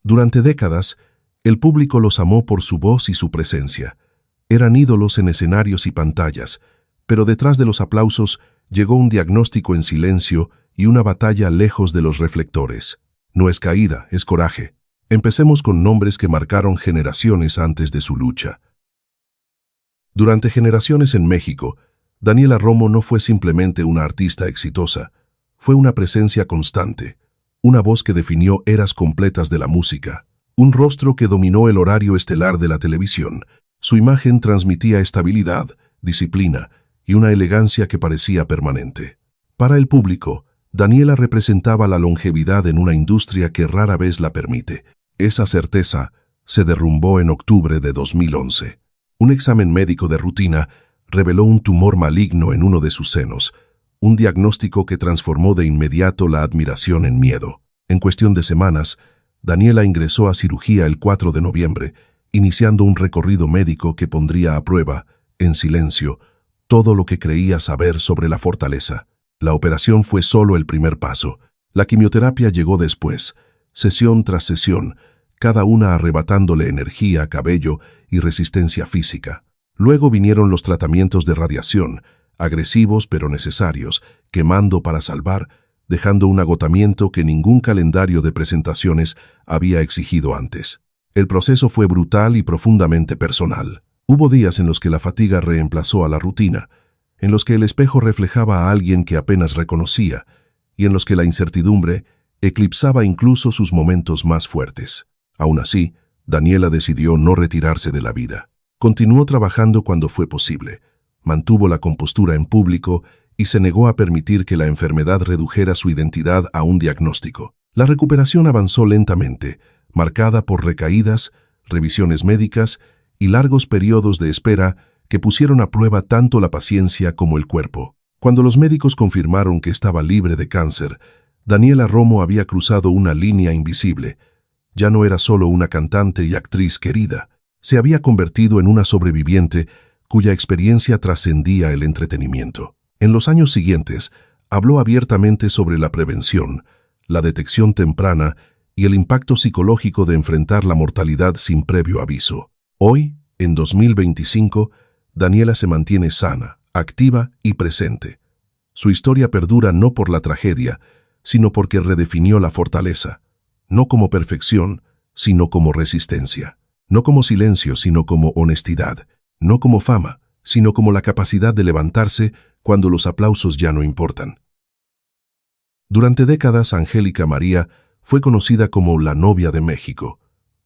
Durante décadas, el público los amó por su voz y su presencia. Eran ídolos en escenarios y pantallas, pero detrás de los aplausos llegó un diagnóstico en silencio y una batalla lejos de los reflectores. No es caída, es coraje. Empecemos con nombres que marcaron generaciones antes de su lucha. Durante generaciones en México, Daniela Romo no fue simplemente una artista exitosa, fue una presencia constante, una voz que definió eras completas de la música, un rostro que dominó el horario estelar de la televisión. Su imagen transmitía estabilidad, disciplina y una elegancia que parecía permanente. Para el público, Daniela representaba la longevidad en una industria que rara vez la permite. Esa certeza se derrumbó en octubre de 2011. Un examen médico de rutina reveló un tumor maligno en uno de sus senos, un diagnóstico que transformó de inmediato la admiración en miedo. En cuestión de semanas, Daniela ingresó a cirugía el 4 de noviembre, iniciando un recorrido médico que pondría a prueba, en silencio, todo lo que creía saber sobre la fortaleza. La operación fue solo el primer paso. La quimioterapia llegó después, sesión tras sesión, cada una arrebatándole energía, cabello y resistencia física. Luego vinieron los tratamientos de radiación, agresivos pero necesarios, quemando para salvar, dejando un agotamiento que ningún calendario de presentaciones había exigido antes. El proceso fue brutal y profundamente personal. Hubo días en los que la fatiga reemplazó a la rutina, en los que el espejo reflejaba a alguien que apenas reconocía, y en los que la incertidumbre eclipsaba incluso sus momentos más fuertes. Aún así, Daniela decidió no retirarse de la vida. Continuó trabajando cuando fue posible, mantuvo la compostura en público y se negó a permitir que la enfermedad redujera su identidad a un diagnóstico. La recuperación avanzó lentamente, marcada por recaídas, revisiones médicas y largos periodos de espera que pusieron a prueba tanto la paciencia como el cuerpo. Cuando los médicos confirmaron que estaba libre de cáncer, Daniela Romo había cruzado una línea invisible. Ya no era solo una cantante y actriz querida, se había convertido en una sobreviviente cuya experiencia trascendía el entretenimiento. En los años siguientes, habló abiertamente sobre la prevención, la detección temprana y el impacto psicológico de enfrentar la mortalidad sin previo aviso. Hoy, en 2025, Daniela se mantiene sana, activa y presente. Su historia perdura no por la tragedia, sino porque redefinió la fortaleza, no como perfección, sino como resistencia, no como silencio, sino como honestidad, no como fama, sino como la capacidad de levantarse cuando los aplausos ya no importan. Durante décadas, Angélica María fue conocida como la novia de México.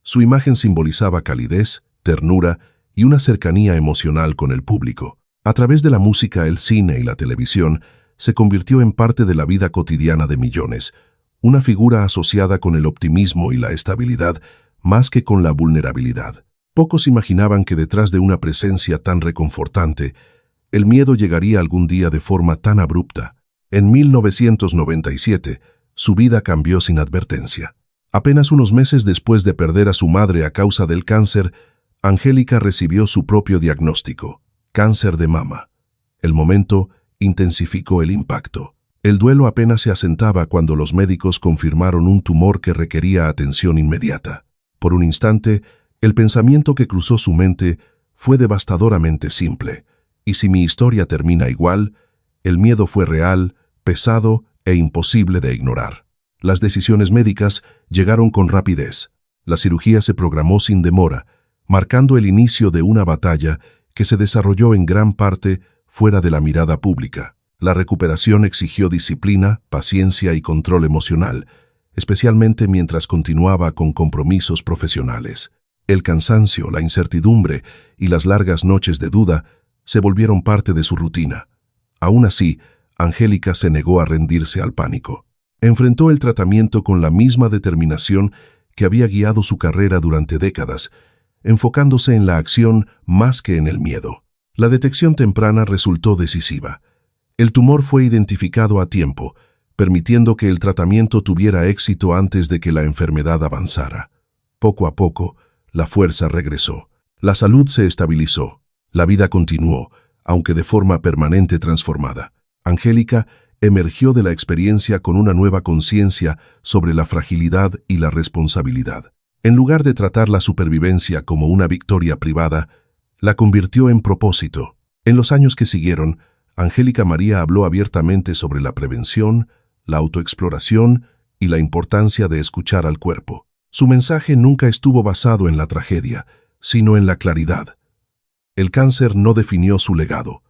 Su imagen simbolizaba calidez, ternura y una cercanía emocional con el público. A través de la música, el cine y la televisión, se convirtió en parte de la vida cotidiana de millones, una figura asociada con el optimismo y la estabilidad más que con la vulnerabilidad. Pocos imaginaban que detrás de una presencia tan reconfortante, el miedo llegaría algún día de forma tan abrupta. En 1997, su vida cambió sin advertencia. Apenas unos meses después de perder a su madre a causa del cáncer, Angélica recibió su propio diagnóstico: cáncer de mama. El momento intensificó el impacto. El duelo apenas se asentaba cuando los médicos confirmaron un tumor que requería atención inmediata. Por un instante, el pensamiento que cruzó su mente fue devastadoramente simple. ¿Y si mi historia termina igual? El miedo fue real, pesado e imposible de ignorar. Las decisiones médicas llegaron con rapidez. La cirugía se programó sin demora, marcando el inicio de una batalla que se desarrolló en gran parte fuera de la mirada pública. La recuperación exigió disciplina, paciencia y control emocional, especialmente mientras continuaba con compromisos profesionales. El cansancio, la incertidumbre y las largas noches de duda se volvieron parte de su rutina. Aún así, Angélica se negó a rendirse al pánico. Enfrentó el tratamiento con la misma determinación que había guiado su carrera durante décadas, enfocándose en la acción más que en el miedo. La detección temprana resultó decisiva. El tumor fue identificado a tiempo, permitiendo que el tratamiento tuviera éxito antes de que la enfermedad avanzara. Poco a poco, la fuerza regresó. La salud se estabilizó. La vida continuó, aunque de forma permanente transformada. Angélica emergió de la experiencia con una nueva conciencia sobre la fragilidad y la responsabilidad. En lugar de tratar la supervivencia como una victoria privada, la convirtió en propósito. En los años que siguieron, Angélica María habló abiertamente sobre la prevención, la autoexploración y la importancia de escuchar al cuerpo. Su mensaje nunca estuvo basado en la tragedia, sino en la claridad. El cáncer no definió su legado.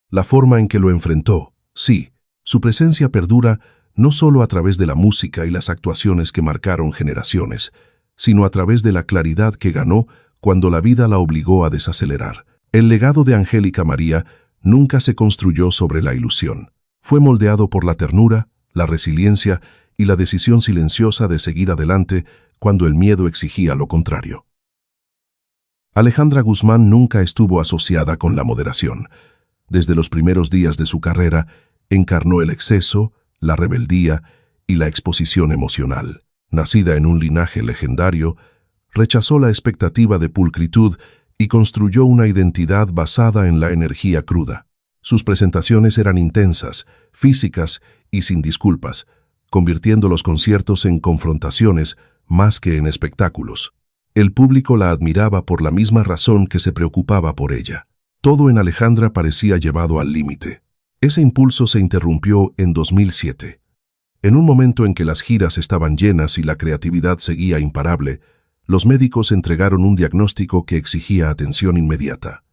La forma en que lo enfrentó, sí, su presencia perdura no solo a través de la música y las actuaciones que marcaron generaciones, sino a través de la claridad que ganó cuando la vida la obligó a desacelerar. El legado de Angélica María nunca se construyó sobre la ilusión. Fue moldeado por la ternura, la resiliencia y la decisión silenciosa de seguir adelante cuando el miedo exigía lo contrario. Alejandra Guzmán nunca estuvo asociada con la moderación. Desde los primeros días de su carrera, encarnó el exceso, la rebeldía y la exposición emocional. Nacida en un linaje legendario, rechazó la expectativa de pulcritud y construyó una identidad basada en la energía cruda. Sus presentaciones eran intensas, físicas y sin disculpas, convirtiendo los conciertos en confrontaciones más que en espectáculos. El público la admiraba por la misma razón que se preocupaba por ella. Todo en Alejandra parecía llevado al límite. Ese impulso se interrumpió en 2007. En un momento en que las giras estaban llenas y la creatividad seguía imparable, los médicos entregaron un diagnóstico que exigía atención inmediata.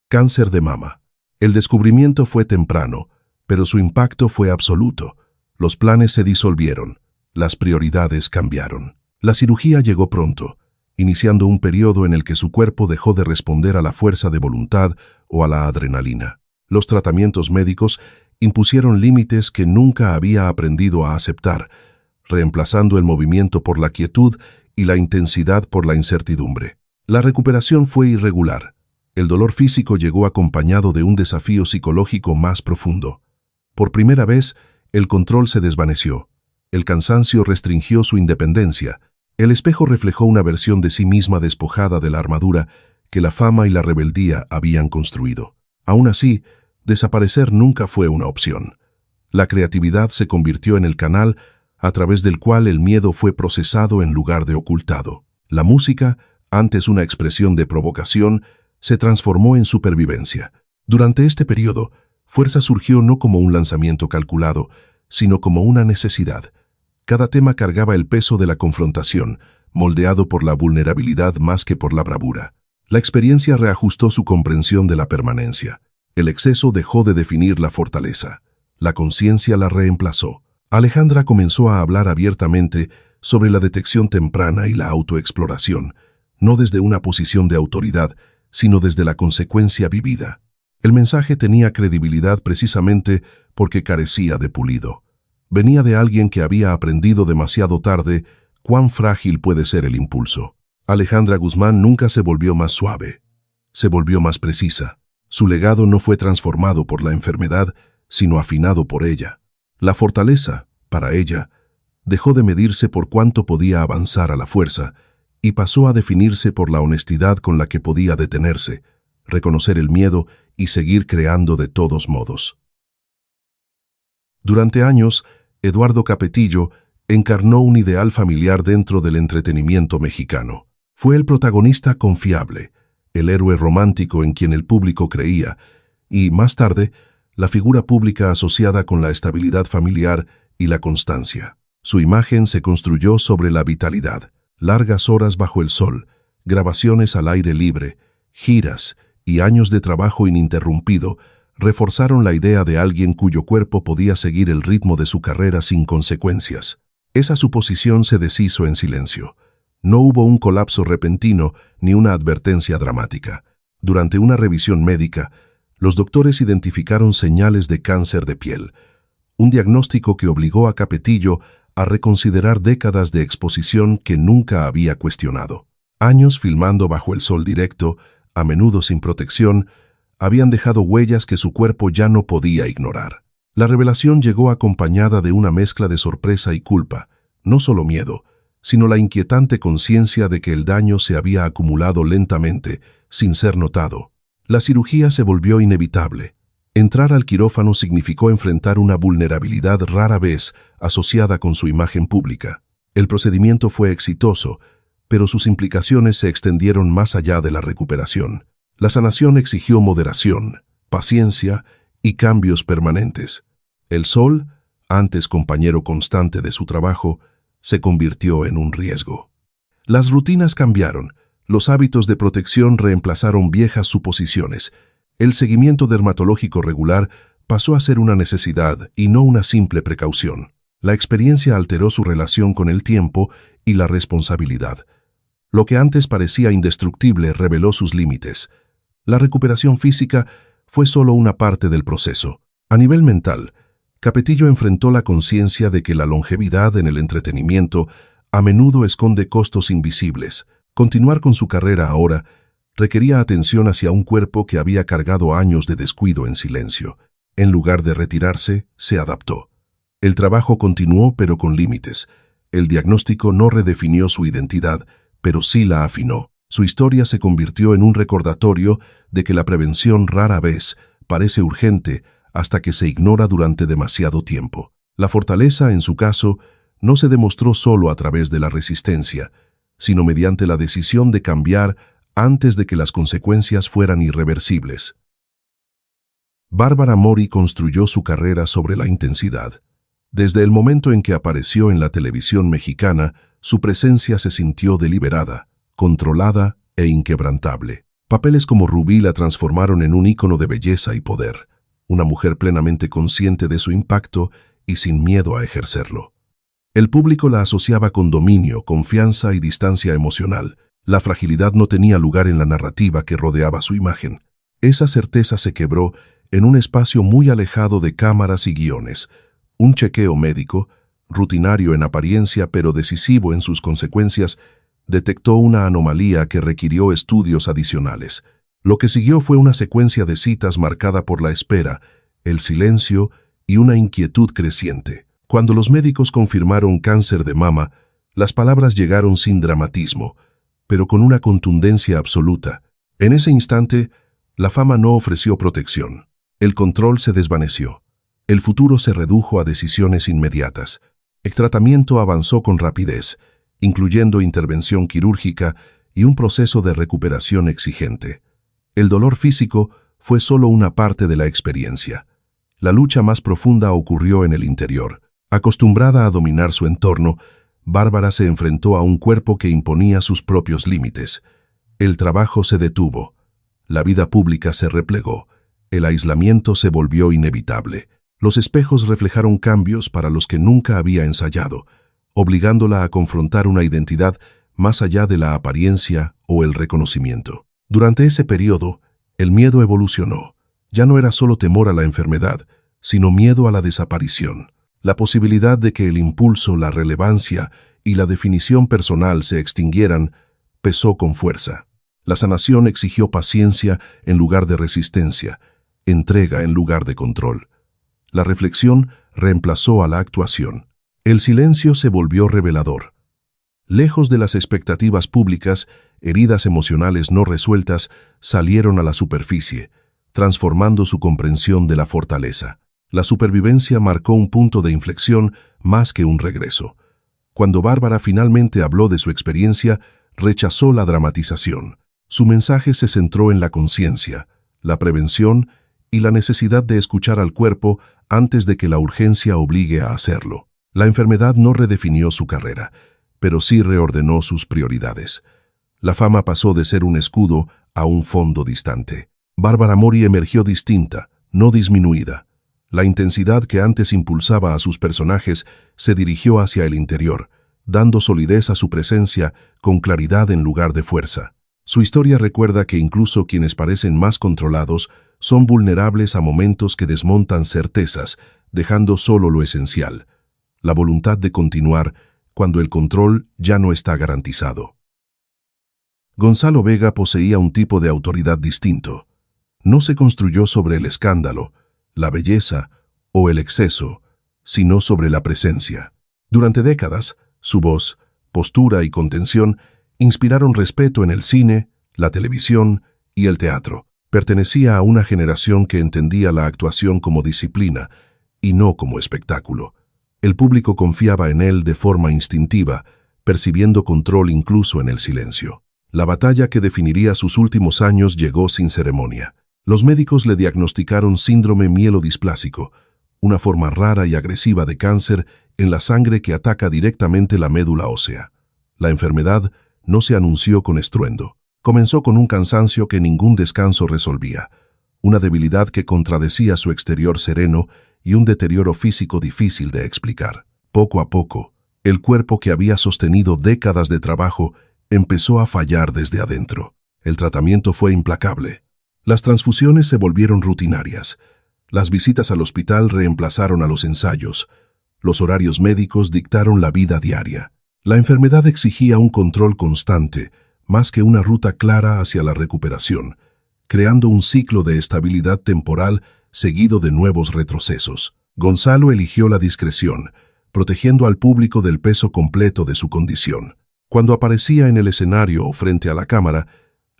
Cáncer de mama. El descubrimiento fue temprano, pero su impacto fue absoluto. Los planes se disolvieron, las prioridades cambiaron. La cirugía llegó pronto, iniciando un periodo en el que su cuerpo dejó de responder a la fuerza de voluntad o a la adrenalina. Los tratamientos médicos impusieron límites que nunca había aprendido a aceptar, reemplazando el movimiento por la quietud y la intensidad por la incertidumbre. La recuperación fue irregular. El dolor físico llegó acompañado de un desafío psicológico más profundo. Por primera vez, el control se desvaneció. El cansancio restringió su independencia. El espejo reflejó una versión de sí misma despojada de la armadura que la fama y la rebeldía habían construido. Aún así, desaparecer nunca fue una opción. La creatividad se convirtió en el canal a través del cual el miedo fue procesado en lugar de ocultado. La música, antes una expresión de provocación, se transformó en supervivencia. Durante este periodo, Fuerza surgió no como un lanzamiento calculado, sino como una necesidad. Cada tema cargaba el peso de la confrontación, moldeado por la vulnerabilidad más que por la bravura. La experiencia reajustó su comprensión de la permanencia. El exceso dejó de definir la fortaleza. La conciencia la reemplazó. Alejandra comenzó a hablar abiertamente sobre la detección temprana y la autoexploración, no desde una posición de autoridad, sino desde la consecuencia vivida. El mensaje tenía credibilidad precisamente porque carecía de pulido. Venía de alguien que había aprendido demasiado tarde cuán frágil puede ser el impulso. Alejandra Guzmán nunca se volvió más suave, se volvió más precisa. Su legado no fue transformado por la enfermedad, sino afinado por ella. La fortaleza, para ella, dejó de medirse por cuánto podía avanzar a la fuerza y pasó a definirse por la honestidad con la que podía detenerse, reconocer el miedo y seguir creando de todos modos. Durante años, Eduardo Capetillo encarnó un ideal familiar dentro del entretenimiento mexicano. Fue el protagonista confiable, el héroe romántico en quien el público creía, y, más tarde, la figura pública asociada con la estabilidad familiar y la constancia. Su imagen se construyó sobre la vitalidad, largas horas bajo el sol, grabaciones al aire libre, giras y años de trabajo ininterrumpido reforzaron la idea de alguien cuyo cuerpo podía seguir el ritmo de su carrera sin consecuencias. Esa suposición se deshizo en silencio. No hubo un colapso repentino ni una advertencia dramática. Durante una revisión médica, los doctores identificaron señales de cáncer de piel, un diagnóstico que obligó a Capetillo a reconsiderar décadas de exposición que nunca había cuestionado. Años filmando bajo el sol directo, a menudo sin protección, habían dejado huellas que su cuerpo ya no podía ignorar. La revelación llegó acompañada de una mezcla de sorpresa y culpa, no solo miedo, sino la inquietante conciencia de que el daño se había acumulado lentamente, sin ser notado. La cirugía se volvió inevitable. Entrar al quirófano significó enfrentar una vulnerabilidad rara vez asociada con su imagen pública. El procedimiento fue exitoso, pero sus implicaciones se extendieron más allá de la recuperación. La sanación exigió moderación, paciencia y cambios permanentes. El sol, antes compañero constante de su trabajo, se convirtió en un riesgo. Las rutinas cambiaron, los hábitos de protección reemplazaron viejas suposiciones. El seguimiento dermatológico regular pasó a ser una necesidad y no una simple precaución. La experiencia alteró su relación con el tiempo y la responsabilidad. Lo que antes parecía indestructible reveló sus límites. La recuperación física fue solo una parte del proceso. A nivel mental, Capetillo enfrentó la conciencia de que la longevidad en el entretenimiento a menudo esconde costos invisibles. Continuar con su carrera ahora requería atención hacia un cuerpo que había cargado años de descuido en silencio. En lugar de retirarse, se adaptó. El trabajo continuó, pero con límites. El diagnóstico no redefinió su identidad, pero sí la afinó. Su historia se convirtió en un recordatorio de que la prevención rara vez parece urgente hasta que se ignora durante demasiado tiempo. La fortaleza, en su caso, no se demostró solo a través de la resistencia, sino mediante la decisión de cambiar antes de que las consecuencias fueran irreversibles. Bárbara Mori construyó su carrera sobre la intensidad. Desde el momento en que apareció en la televisión mexicana, su presencia se sintió deliberada, controlada e inquebrantable. Papeles como Rubí la transformaron en un ícono de belleza y poder, una mujer plenamente consciente de su impacto y sin miedo a ejercerlo. El público la asociaba con dominio, confianza y distancia emocional. La fragilidad no tenía lugar en la narrativa que rodeaba su imagen. Esa certeza se quebró en un espacio muy alejado de cámaras y guiones. Un chequeo médico, rutinario en apariencia pero decisivo en sus consecuencias, detectó una anomalía que requirió estudios adicionales. Lo que siguió fue una secuencia de citas marcada por la espera, el silencio y una inquietud creciente. Cuando los médicos confirmaron cáncer de mama, las palabras llegaron sin dramatismo, pero con una contundencia absoluta. En ese instante, la fama no ofreció protección. El control se desvaneció. El futuro se redujo a decisiones inmediatas. El tratamiento avanzó con rapidez, incluyendo intervención quirúrgica y un proceso de recuperación exigente. El dolor físico fue solo una parte de la experiencia. La lucha más profunda ocurrió en el interior. Acostumbrada a dominar su entorno, Bárbara se enfrentó a un cuerpo que imponía sus propios límites. El trabajo se detuvo. La vida pública se replegó. El aislamiento se volvió inevitable. Los espejos reflejaron cambios para los que nunca había ensayado, obligándola a confrontar una identidad más allá de la apariencia o el reconocimiento. Durante ese periodo, el miedo evolucionó. Ya no era solo temor a la enfermedad, sino miedo a la desaparición. La posibilidad de que el impulso, la relevancia y la definición personal se extinguieran pesó con fuerza. La sanación exigió paciencia en lugar de resistencia, entrega en lugar de control. La reflexión reemplazó a la actuación. El silencio se volvió revelador. Lejos de las expectativas públicas, heridas emocionales no resueltas salieron a la superficie, transformando su comprensión de la fortaleza. La supervivencia marcó un punto de inflexión más que un regreso. Cuando Bárbara finalmente habló de su experiencia, rechazó la dramatización. Su mensaje se centró en la conciencia, la prevención y la necesidad de escuchar al cuerpo antes de que la urgencia obligue a hacerlo. La enfermedad no redefinió su carrera, pero sí reordenó sus prioridades. La fama pasó de ser un escudo a un fondo distante. Bárbara Mori emergió distinta, no disminuida. La intensidad que antes impulsaba a sus personajes se dirigió hacia el interior, dando solidez a su presencia con claridad en lugar de fuerza. Su historia recuerda que incluso quienes parecen más controlados son vulnerables a momentos que desmontan certezas, dejando solo lo esencial: la voluntad de continuar cuando el control ya no está garantizado. Gonzalo Vega poseía un tipo de autoridad distinto. No se construyó sobre el escándalo, la belleza o el exceso, sino sobre la presencia. Durante décadas, su voz, postura y contención inspiraron respeto en el cine, la televisión y el teatro. Pertenecía a una generación que entendía la actuación como disciplina y no como espectáculo. El público confiaba en él de forma instintiva, percibiendo control incluso en el silencio. La batalla que definiría sus últimos años llegó sin ceremonia. Los médicos le diagnosticaron síndrome mielodisplásico, una forma rara y agresiva de cáncer en la sangre que ataca directamente la médula ósea. La enfermedad no se anunció con estruendo. Comenzó con un cansancio que ningún descanso resolvía, una debilidad que contradecía su exterior sereno y un deterioro físico difícil de explicar. Poco a poco, el cuerpo que había sostenido décadas de trabajo empezó a fallar desde adentro. El tratamiento fue implacable. Las transfusiones se volvieron rutinarias. Las visitas al hospital reemplazaron a los ensayos. Los horarios médicos dictaron la vida diaria. La enfermedad exigía un control constante, más que una ruta clara hacia la recuperación, creando un ciclo de estabilidad temporal seguido de nuevos retrocesos. Gonzalo eligió la discreción, protegiendo al público del peso completo de su condición. Cuando aparecía en el escenario o frente a la cámara,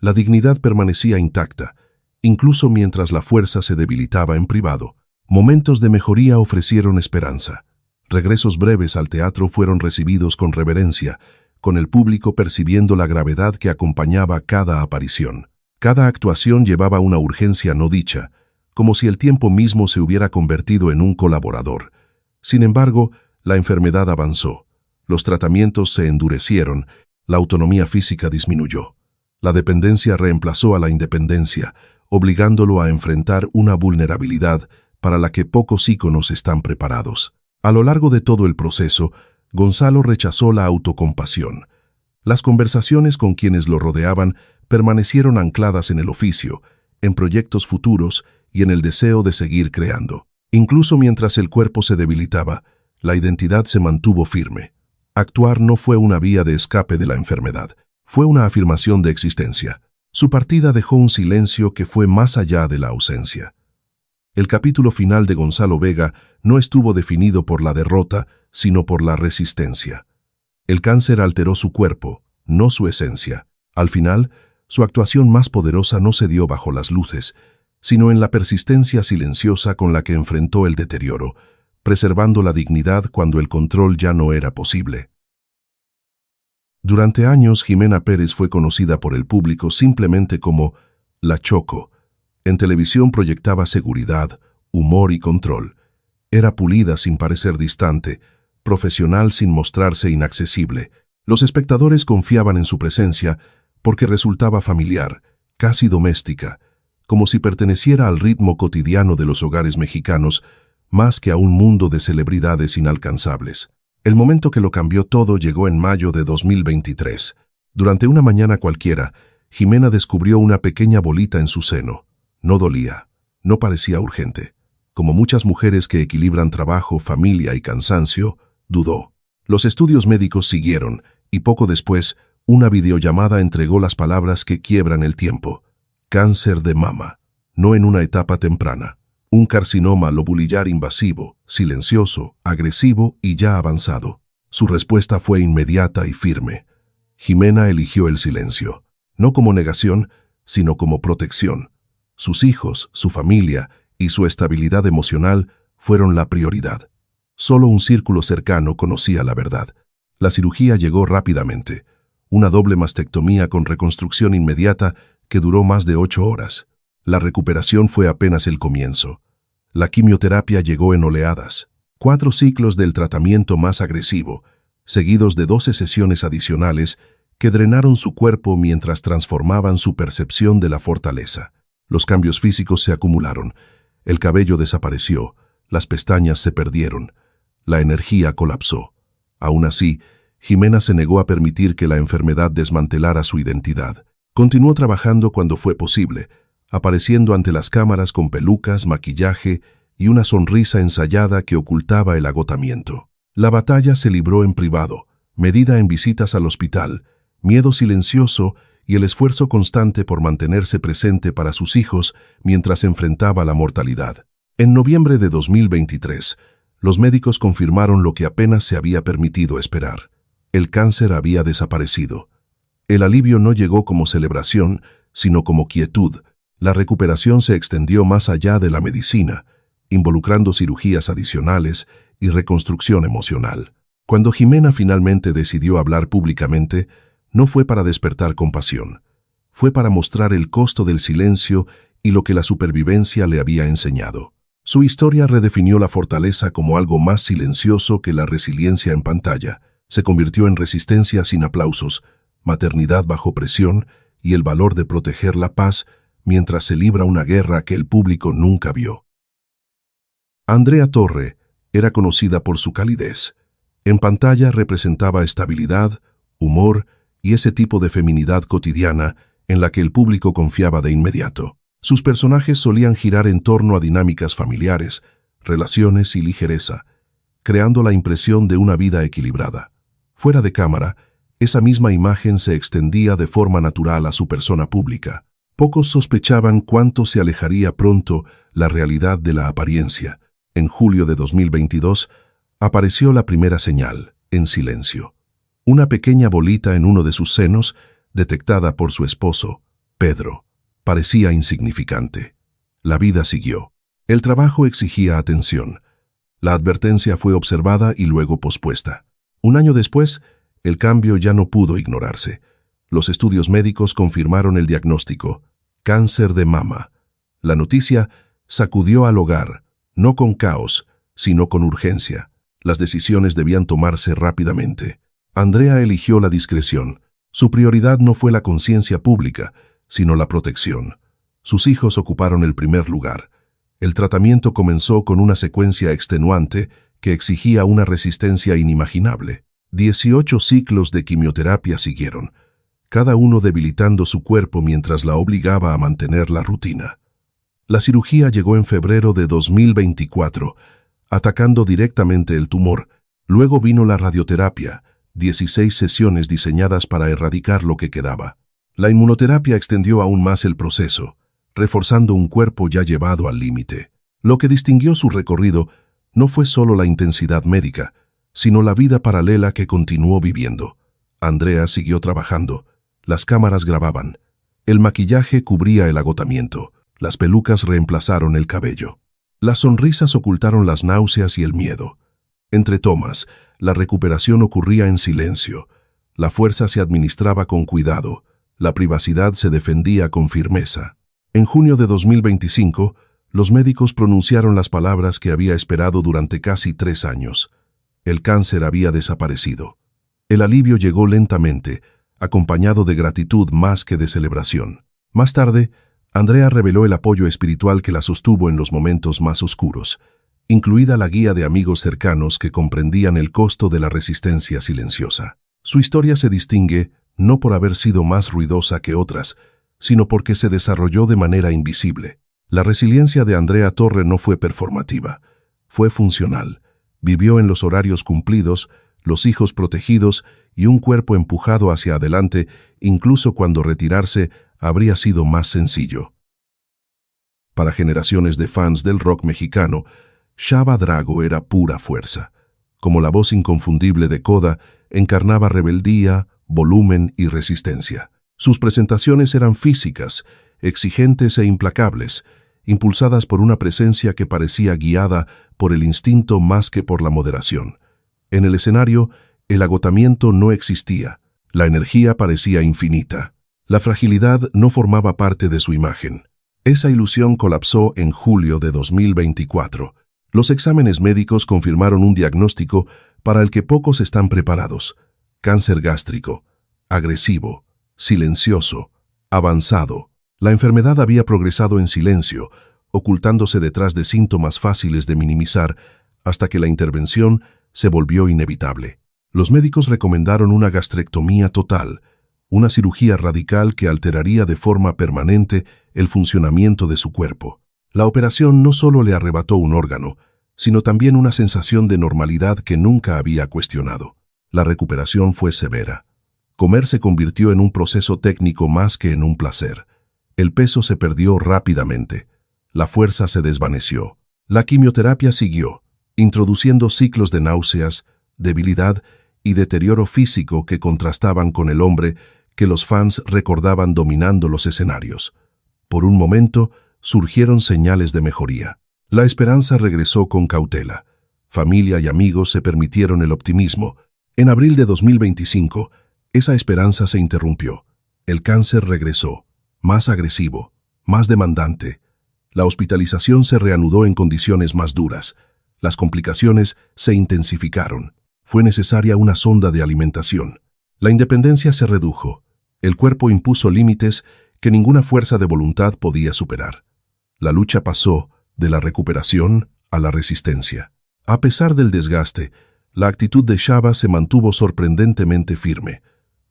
la dignidad permanecía intacta, incluso mientras la fuerza se debilitaba en privado. Momentos de mejoría ofrecieron esperanza. Regresos breves al teatro fueron recibidos con reverencia, con el público percibiendo la gravedad que acompañaba cada aparición. Cada actuación llevaba una urgencia no dicha, como si el tiempo mismo se hubiera convertido en un colaborador. Sin embargo, la enfermedad avanzó. Los tratamientos se endurecieron, la autonomía física disminuyó. La dependencia reemplazó a la independencia, obligándolo a enfrentar una vulnerabilidad para la que pocos íconos están preparados. A lo largo de todo el proceso, Gonzalo rechazó la autocompasión. Las conversaciones con quienes lo rodeaban permanecieron ancladas en el oficio, en proyectos futuros y en el deseo de seguir creando. Incluso mientras el cuerpo se debilitaba, la identidad se mantuvo firme. Actuar no fue una vía de escape de la enfermedad, fue una afirmación de existencia. Su partida dejó un silencio que fue más allá de la ausencia. El capítulo final de Gonzalo Vega no estuvo definido por la derrota, sino por la resistencia. El cáncer alteró su cuerpo, no su esencia. Al final, su actuación más poderosa no se dio bajo las luces, sino en la persistencia silenciosa con la que enfrentó el deterioro, preservando la dignidad cuando el control ya no era posible. Durante años, Ximena Pérez fue conocida por el público simplemente como La Choco. En televisión proyectaba seguridad, humor y control. Era pulida sin parecer distante, profesional sin mostrarse inaccesible. Los espectadores confiaban en su presencia porque resultaba familiar, casi doméstica, como si perteneciera al ritmo cotidiano de los hogares mexicanos, más que a un mundo de celebridades inalcanzables. El momento que lo cambió todo llegó en mayo de 2023. Durante una mañana cualquiera, Ximena descubrió una pequeña bolita en su seno. No dolía, no parecía urgente. Como muchas mujeres que equilibran trabajo, familia y cansancio, dudó. Los estudios médicos siguieron, y poco después, una videollamada entregó las palabras que quiebran el tiempo. Cáncer de mama, no en una etapa temprana. Un carcinoma lobulillar invasivo, silencioso, agresivo y ya avanzado. Su respuesta fue inmediata y firme. Ximena eligió el silencio, no como negación, sino como protección. Sus hijos, su familia y su estabilidad emocional fueron la prioridad. Solo un círculo cercano conocía la verdad. La cirugía llegó rápidamente. Una doble mastectomía con reconstrucción inmediata que duró más de 8 horas. La recuperación fue apenas el comienzo. La quimioterapia llegó en oleadas. 4 ciclos del tratamiento más agresivo, seguidos de 12 sesiones adicionales que drenaron su cuerpo mientras transformaban su percepción de la fortaleza. Los cambios físicos se acumularon. El cabello desapareció, las pestañas se perdieron, la energía colapsó. Aún así, Ximena se negó a permitir que la enfermedad desmantelara su identidad. Continuó trabajando cuando fue posible, apareciendo ante las cámaras con pelucas, maquillaje y una sonrisa ensayada que ocultaba el agotamiento. La batalla se libró en privado, medida en visitas al hospital, miedo silencioso y el esfuerzo constante por mantenerse presente para sus hijos mientras enfrentaba la mortalidad. En noviembre de 2023, los médicos confirmaron lo que apenas se había permitido esperar. El cáncer había desaparecido. El alivio no llegó como celebración, sino como quietud. La recuperación se extendió más allá de la medicina, involucrando cirugías adicionales y reconstrucción emocional. Cuando Jimena finalmente decidió hablar públicamente, no fue para despertar compasión. Fue para mostrar el costo del silencio y lo que la supervivencia le había enseñado. Su historia redefinió la fortaleza como algo más silencioso que la resiliencia en pantalla. Se convirtió en resistencia sin aplausos, maternidad bajo presión y el valor de proteger la paz mientras se libra una guerra que el público nunca vio. Andrea Torre era conocida por su calidez. En pantalla representaba estabilidad, humor y ese tipo de feminidad cotidiana en la que el público confiaba de inmediato. Sus personajes solían girar en torno a dinámicas familiares, relaciones y ligereza, creando la impresión de una vida equilibrada. Fuera de cámara, esa misma imagen se extendía de forma natural a su persona pública. Pocos sospechaban cuánto se alejaría pronto la realidad de la apariencia. En julio de 2022, apareció la primera señal, en silencio. Una pequeña bolita en uno de sus senos, detectada por su esposo, Pedro. Parecía insignificante. La vida siguió. El trabajo exigía atención. La advertencia fue observada y luego pospuesta. Un año después, el cambio ya no pudo ignorarse. Los estudios médicos confirmaron el diagnóstico: cáncer de mama. La noticia sacudió al hogar, no con caos, sino con urgencia. Las decisiones debían tomarse rápidamente. Andrea eligió la discreción. Su prioridad no fue la conciencia pública, sino la protección. Sus hijos ocuparon el primer lugar. El tratamiento comenzó con una secuencia extenuante que exigía una resistencia inimaginable. 18 ciclos de quimioterapia siguieron, cada uno debilitando su cuerpo mientras la obligaba a mantener la rutina. La cirugía llegó en febrero de 2024, atacando directamente el tumor. Luego vino la radioterapia, 16 sesiones diseñadas para erradicar lo que quedaba. La inmunoterapia extendió aún más el proceso, reforzando un cuerpo ya llevado al límite. Lo que distinguió su recorrido no fue solo la intensidad médica, sino la vida paralela que continuó viviendo. Andrea siguió trabajando, las cámaras grababan, el maquillaje cubría el agotamiento, las pelucas reemplazaron el cabello. Las sonrisas ocultaron las náuseas y el miedo. Entre tomas, la recuperación ocurría en silencio, la fuerza se administraba con cuidado, la privacidad se defendía con firmeza. En junio de 2025, los médicos pronunciaron las palabras que había esperado durante casi 3 años. El cáncer había desaparecido. El alivio llegó lentamente, acompañado de gratitud más que de celebración. Más tarde, Andrea reveló el apoyo espiritual que la sostuvo en los momentos más oscuros, incluida la guía de amigos cercanos que comprendían el costo de la resistencia silenciosa. Su historia se distingue no por haber sido más ruidosa que otras, sino porque se desarrolló de manera invisible. La resiliencia de Andrea Torre no fue performativa, fue funcional. Vivió en los horarios cumplidos, los hijos protegidos y un cuerpo empujado hacia adelante, incluso cuando retirarse habría sido más sencillo. Para generaciones de fans del rock mexicano, Shaba Drago era pura fuerza. Como la voz inconfundible de Coda, encarnaba rebeldía, volumen y resistencia. Sus presentaciones eran físicas, exigentes e implacables, impulsadas por una presencia que parecía guiada por el instinto más que por la moderación. En el escenario, el agotamiento no existía, la energía parecía infinita. La fragilidad no formaba parte de su imagen. Esa ilusión colapsó en julio de 2024. Los exámenes médicos confirmaron un diagnóstico para el que pocos están preparados: cáncer gástrico, agresivo, silencioso, avanzado. La enfermedad había progresado en silencio, ocultándose detrás de síntomas fáciles de minimizar, hasta que la intervención se volvió inevitable. Los médicos recomendaron una gastrectomía total, una cirugía radical que alteraría de forma permanente el funcionamiento de su cuerpo. La operación no solo le arrebató un órgano, sino también una sensación de normalidad que nunca había cuestionado. La recuperación fue severa. Comer se convirtió en un proceso técnico más que en un placer. El peso se perdió rápidamente. La fuerza se desvaneció. La quimioterapia siguió, introduciendo ciclos de náuseas, debilidad y deterioro físico que contrastaban con el hombre que los fans recordaban dominando los escenarios. Por un momento, surgieron señales de mejoría. La esperanza regresó con cautela. Familia y amigos se permitieron el optimismo. En abril de 2025, esa esperanza se interrumpió. El cáncer regresó, más agresivo, más demandante. La hospitalización se reanudó en condiciones más duras. Las complicaciones se intensificaron. Fue necesaria una sonda de alimentación. La independencia se redujo. El cuerpo impuso límites que ninguna fuerza de voluntad podía superar. La lucha pasó de la recuperación a la resistencia. A pesar del desgaste, la actitud de Shaba se mantuvo sorprendentemente firme.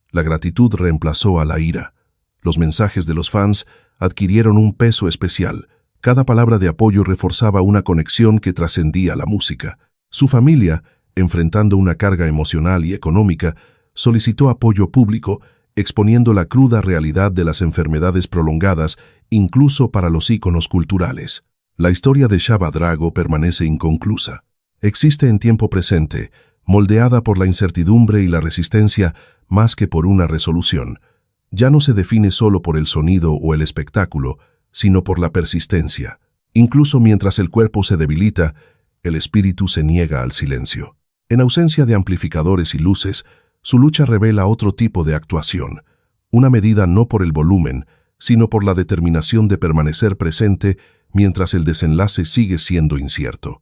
La gratitud reemplazó a la ira. Los mensajes de los fans adquirieron un peso especial. Cada palabra de apoyo reforzaba una conexión que trascendía la música. Su familia, enfrentando una carga emocional y económica, solicitó apoyo público, exponiendo la cruda realidad de las enfermedades prolongadas, incluso para los íconos culturales. La historia de Shaba Drago permanece inconclusa. Existe en tiempo presente, moldeada por la incertidumbre y la resistencia más que por una resolución. Ya no se define solo por el sonido o el espectáculo, sino por la persistencia. Incluso mientras el cuerpo se debilita, el espíritu se niega al silencio. En ausencia de amplificadores y luces, su lucha revela otro tipo de actuación, una medida no por el volumen, sino por la determinación de permanecer presente mientras el desenlace sigue siendo incierto.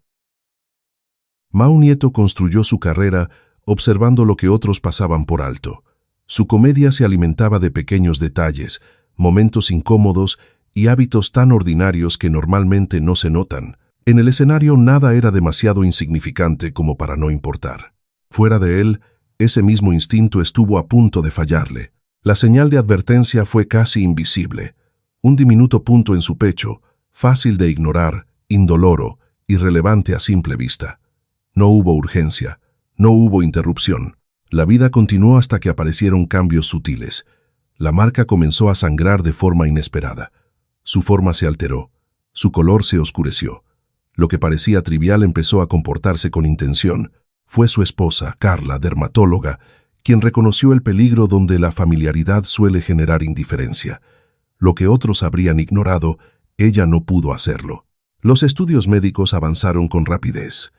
Mao Nieto construyó su carrera observando lo que otros pasaban por alto. Su comedia se alimentaba de pequeños detalles, momentos incómodos y hábitos tan ordinarios que normalmente no se notan. En el escenario nada era demasiado insignificante como para no importar. Fuera de él, ese mismo instinto estuvo a punto de fallarle. La señal de advertencia fue casi invisible. Un diminuto punto en su pecho, fácil de ignorar, indoloro, irrelevante a simple vista. No hubo urgencia, no hubo interrupción. La vida continuó hasta que aparecieron cambios sutiles. La marca comenzó a sangrar de forma inesperada. Su forma se alteró, su color se oscureció. Lo que parecía trivial empezó a comportarse con intención. Fue su esposa, Carla, dermatóloga, quien reconoció el peligro donde la familiaridad suele generar indiferencia. Lo que otros habrían ignorado, ella no pudo hacerlo. Los estudios médicos avanzaron con rapidez.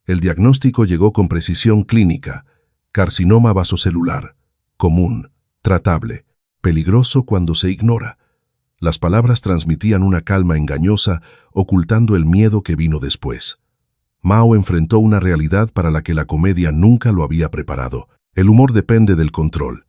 El diagnóstico llegó con precisión clínica: carcinoma vasocelular, común, tratable, peligroso cuando se ignora. Las palabras transmitían una calma engañosa, ocultando el miedo que vino después. Mao enfrentó una realidad para la que la comedia nunca lo había preparado. El humor depende del control.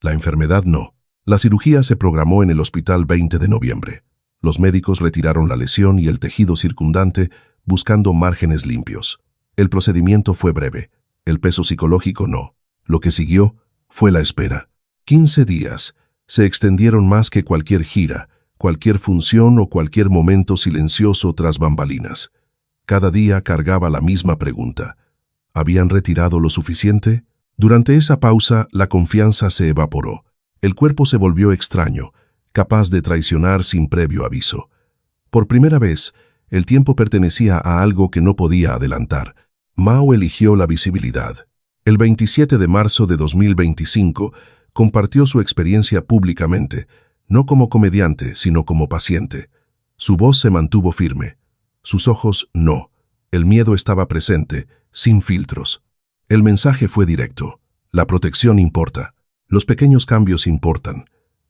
La enfermedad no. La cirugía se programó en el hospital 20 de noviembre. Los médicos retiraron la lesión y el tejido circundante, buscando márgenes limpios. El procedimiento fue breve. El peso psicológico no. Lo que siguió fue la espera. 15 días. Se extendieron más que cualquier gira, cualquier función o cualquier momento silencioso tras bambalinas. Cada día cargaba la misma pregunta. ¿Habían retirado lo suficiente? Durante esa pausa, la confianza se evaporó. El cuerpo se volvió extraño, capaz de traicionar sin previo aviso. Por primera vez, el tiempo pertenecía a algo que no podía adelantar. Mao eligió la visibilidad. El 27 de marzo de 2025, compartió su experiencia públicamente, no como comediante, sino como paciente. Su voz se mantuvo firme. Sus ojos no. El miedo estaba presente, sin filtros. El mensaje fue directo. La protección importa. Los pequeños cambios importan.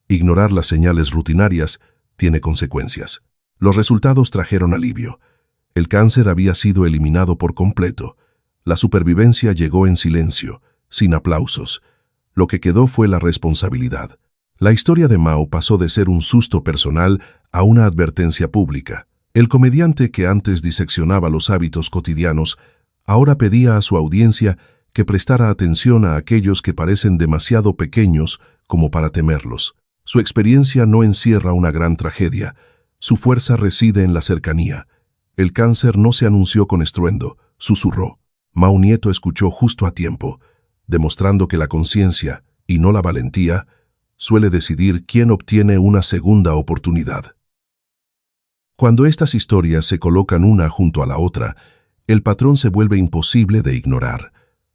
Ignorar las señales rutinarias tiene consecuencias. Los resultados trajeron alivio. El cáncer había sido eliminado por completo. La supervivencia llegó en silencio, sin aplausos. Lo que quedó fue la responsabilidad. La historia de Mao pasó de ser un susto personal a una advertencia pública. El comediante que antes diseccionaba los hábitos cotidianos, ahora pedía a su audiencia que prestara atención a aquellos que parecen demasiado pequeños como para temerlos. Su experiencia no encierra una gran tragedia. Su fuerza reside en la cercanía. El cáncer no se anunció con estruendo, susurró. Mao Nieto escuchó justo a tiempo, demostrando que la conciencia, y no la valentía, suele decidir quién obtiene una segunda oportunidad. Cuando estas historias se colocan una junto a la otra, el patrón se vuelve imposible de ignorar.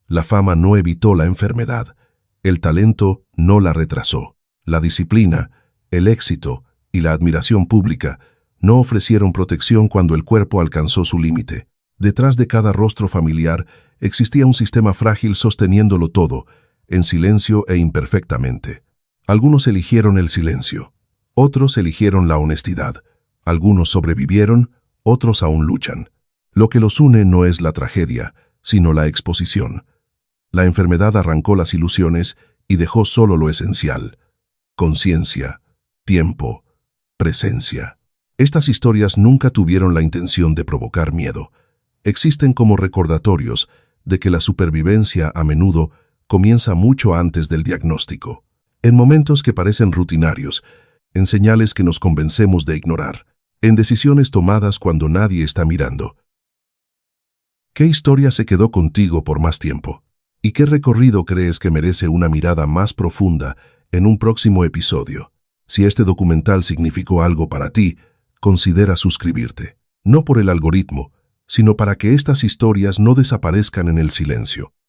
La fama no evitó la enfermedad, el talento no la retrasó. La disciplina, el éxito y la admiración pública no ofrecieron protección cuando el cuerpo alcanzó su límite. Detrás de cada rostro familiar existía un sistema frágil sosteniéndolo todo, en silencio e imperfectamente. Algunos eligieron el silencio, otros eligieron la honestidad, algunos sobrevivieron, otros aún luchan. Lo que los une no es la tragedia, sino la exposición. La enfermedad arrancó las ilusiones y dejó solo lo esencial: conciencia, tiempo, presencia. Estas historias nunca tuvieron la intención de provocar miedo. Existen como recordatorios de que la supervivencia a menudo comienza mucho antes del diagnóstico, en momentos que parecen rutinarios, en señales que nos convencemos de ignorar, en decisiones tomadas cuando nadie está mirando. ¿Qué historia se quedó contigo por más tiempo? ¿Y qué recorrido crees que merece una mirada más profunda en un próximo episodio? Si este documental significó algo para ti, considera suscribirte, no por el algoritmo, sino para que estas historias no desaparezcan en el silencio.